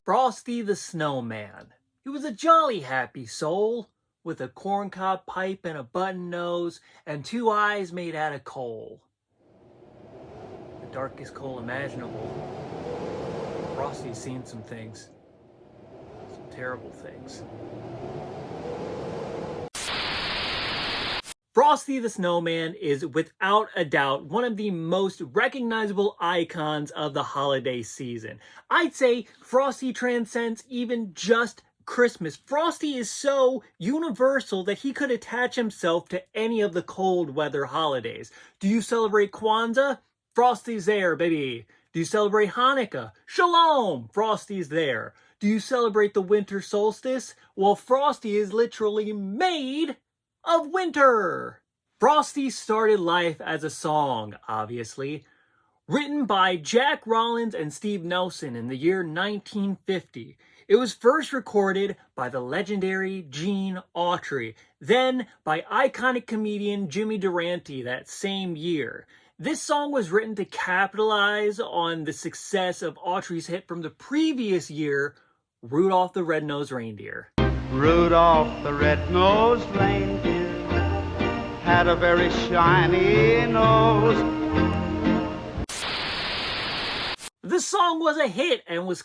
Frosty the Snowman. He was a jolly happy soul, with a corncob pipe and a button nose, and two eyes made out of coal. The darkest coal imaginable. Frosty's seen some things. Some terrible things. Frosty the Snowman is without a doubt one of the most recognizable icons of the holiday season. I'd say Frosty transcends even just Christmas. Frosty is so universal that he could attach himself to any of the cold weather holidays. Do you celebrate Kwanzaa? Frosty's there, baby. Do you celebrate Hanukkah? Shalom! Frosty's there. Do you celebrate the winter solstice? Well, Frosty is literally made of winter. Frosty started life as a song, obviously, written by Jack Rollins and Steve Nelson in the year 1950. It was first recorded by the legendary Gene Autry, then by iconic comedian Jimmy Durante that same year. This song was written to capitalize on the success of Autry's hit from the previous year, Rudolph the Red-Nosed Reindeer. Rudolph the red-nosed reindeer had a very shiny nose. The song was a hit and was...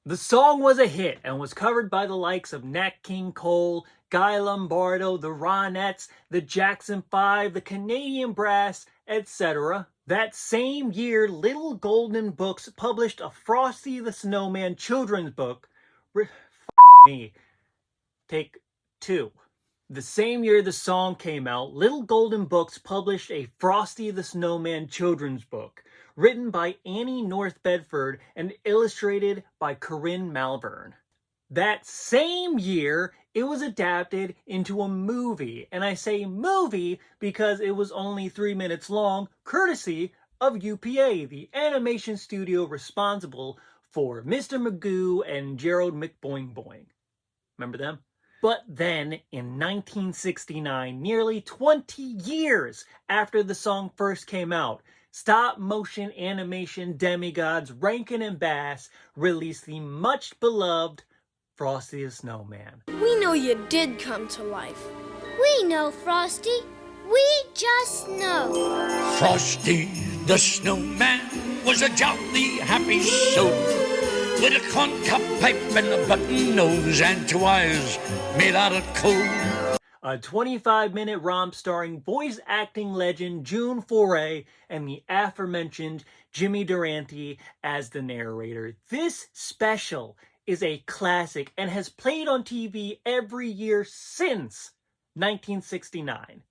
The song was a hit and was covered by the likes of Nat King Cole, Guy Lombardo, the Ronettes, the Jackson 5, the Canadian Brass, etc. That same year, Little Golden Books published a Frosty the Snowman children's book. Take two. The same year the song came out, Little Golden Books published a Frosty the Snowman children's book, written by Annie North Bedford and illustrated by Corinne Malvern. That same year, it was adapted into a movie, and I say movie because it was only 3 minutes long, courtesy of UPA, the animation studio responsible for Mr. Magoo and Gerald McBoing Boing. Remember them? But then, in 1969, nearly 20 years after the song first came out, stop-motion animation demigods Rankin and Bass released the much-beloved Frosty the Snowman. We know you did come to life. We know, Frosty. We just know. Frosty the Snowman was a jolly happy soul, with a corncob pipe and a button nose and two eyes made out of coal. A 25-minute romp starring voice acting legend June Foray and the aforementioned Jimmy Durante as the narrator. This special is a classic and has played on TV every year since 1969.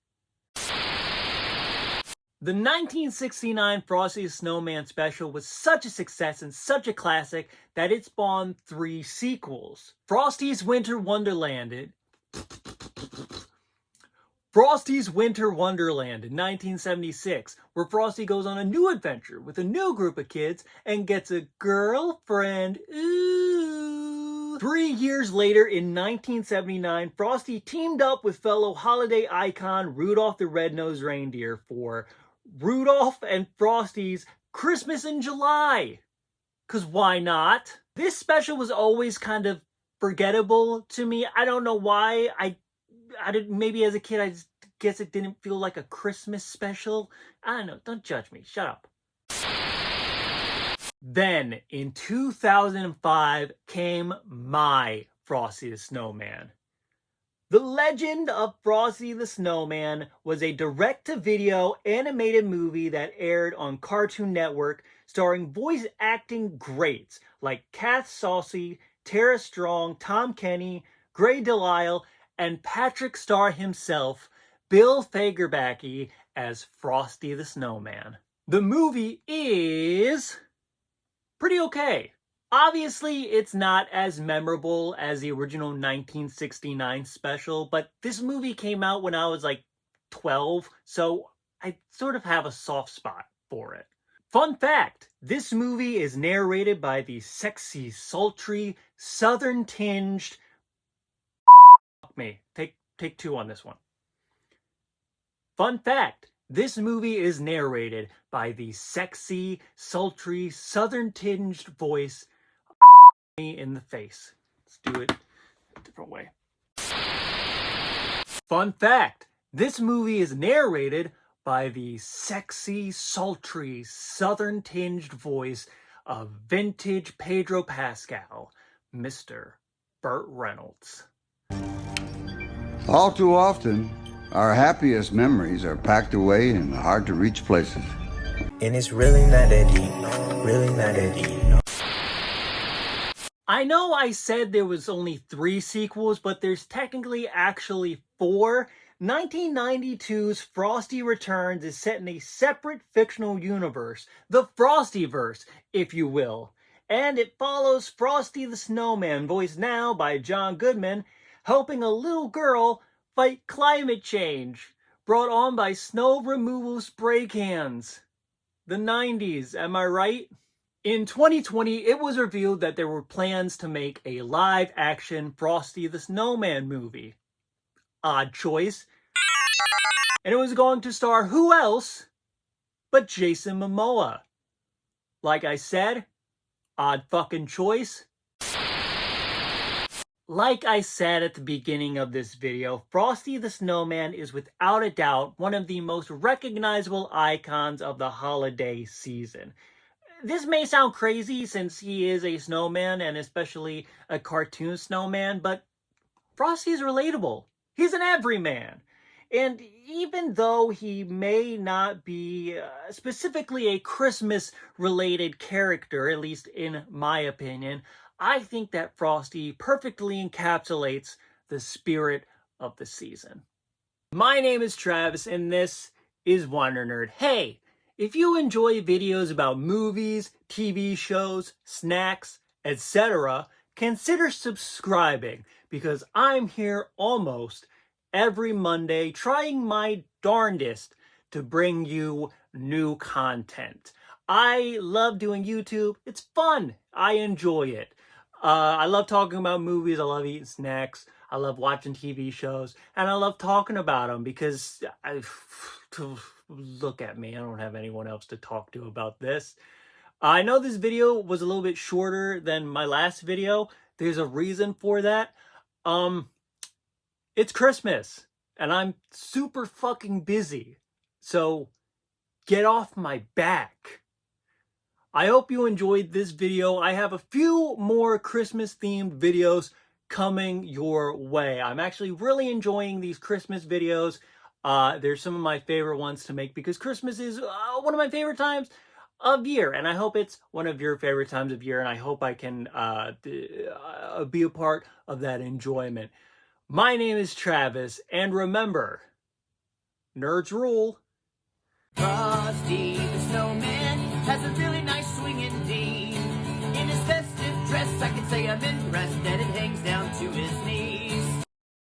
The 1969 Frosty the Snowman special was such a success and such a classic that it spawned 3 sequels. Frosty's Winter Wonderland in 1976, where Frosty goes on a new adventure with a new group of kids and gets a girlfriend. Ooh. 3 years later, in 1979, Frosty teamed up with fellow holiday icon Rudolph the Red-Nosed Reindeer for Rudolph and Frosty's Christmas in July. 'Cause why not? This special was always kind of forgettable to me. I don't know why. I didn't, maybe as a kid, I just guess it didn't feel like a Christmas special. I don't know. Don't judge me. Shut up. Then, in 2005, came my Frosty the Snowman. The Legend of Frosty the Snowman was a direct-to-video animated movie that aired on Cartoon Network, starring voice acting greats like Kath Soucie, Tara Strong, Tom Kenny, Gray Delisle, and Patrick Star himself, Bill Fagerbakke, as Frosty the Snowman. The movie is pretty okay. Obviously, it's not as memorable as the original 1969 special, but this movie came out when I was like 12, so I sort of have a soft spot for it. Fun fact, this movie is narrated by the sexy, sultry, southern-tinged... Fuck me. Take 2 on this one. Fun fact, This movie is narrated by the sexy, sultry, southern-tinged voice me in the face. Let's do it a different way. Fun fact, this movie is narrated by the sexy, sultry, southern-tinged voice of vintage Pedro Pascal, Mr. Burt Reynolds. All too often, our happiest memories are packed away in hard-to-reach places. And it's really not that deep, really not that deep. I know I said there was only 3 sequels, but there's technically actually 4. 1992's Frosty Returns is set in a separate fictional universe, the Frostyverse, if you will. And it follows Frosty the Snowman, voiced now by John Goodman, helping a little girl fight climate change, brought on by snow removal spray cans. The 90s, am I right? In 2020, it was revealed that there were plans to make a live-action Frosty the Snowman movie. Odd choice. And it was going to star who else but Jason Momoa. Like I said, odd fucking choice. Like I said at the beginning of this video, Frosty the Snowman is without a doubt one of the most recognizable icons of the holiday season. This may sound crazy since he is a snowman and especially a cartoon snowman, but Frosty is relatable. He's an everyman. And even though he may not be specifically a Christmas-related character, at least in my opinion, I think that Frosty perfectly encapsulates the spirit of the season. My name is Travis, and this is Wonder Nerd. Hey, if you enjoy videos about movies, TV shows, snacks, etc., consider subscribing, because I'm here almost every Monday trying my darndest to bring you new content. I love doing YouTube. It's fun. I enjoy it. I love talking about movies. I love eating snacks. I love watching TV shows. And I love talking about them because look at me. I don't have anyone else to talk to about this. I know this video was a little bit shorter than my last video. There's a reason for that. It's Christmas and I'm super fucking busy. So get off my back. I hope you enjoyed this video. I have a few more Christmas themed videos coming your way. I'm actually really enjoying these Christmas videos. They're some of my favorite ones to make because Christmas is one of my favorite times of year, and I hope it's one of your favorite times of year, and I hope I can be a part of that enjoyment. My name is Travis, and remember, nerds rule. Frosty the Snowman has a really nice swing indeed. In his festive dress, I can say I'm impressed that it hangs down to his knees.